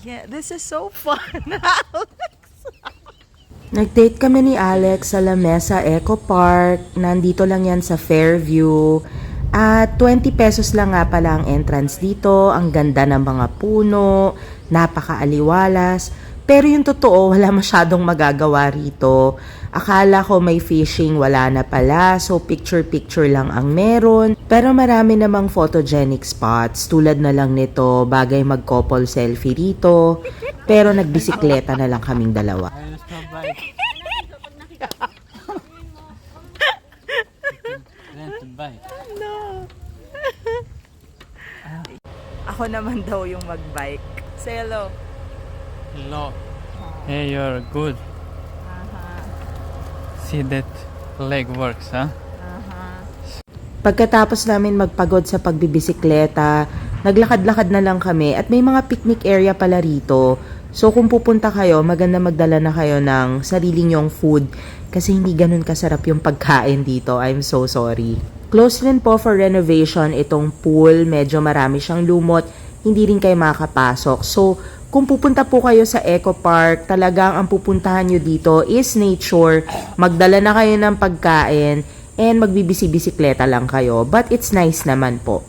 Yeah, this is so fun. Nag-date kami ni Alex sa La Mesa Eco Park. Nandito lang yan sa Fairview. At 20 pesos lang nga pala ang entrance dito. Ang ganda ng mga puno, napakaaliwalas. Pero yung totoo, wala masyadong magagawa rito. Akala ko may fishing, wala na pala. So picture-picture lang ang meron. Pero marami namang photogenic spots. Tulad na lang nito, bagay mag-couple selfie rito. Pero nagbisikleta na lang kaming dalawa. No. Ako naman daw yung mag-bike. Say hello. Hello. Hey, you're good. See that leg works, huh? Pagkatapos namin magpagod sa pagbibisikleta, naglakad-lakad na lang kami at may mga picnic area pala rito. So kung pupunta kayo, maganda magdala na kayo ng sarili nyong food kasi hindi ganun kasarap yung pagkain dito. I'm so sorry. Close rin po for renovation itong pool. Medyo marami siyang lumot. Hindi rin kayo makakapasok. So kung pupunta po kayo sa Eco Park, talagang ang pupuntahan nyo dito is nature. Magdala na kayo ng pagkain and magbibisi-bisikleta lang kayo. But it's nice naman po.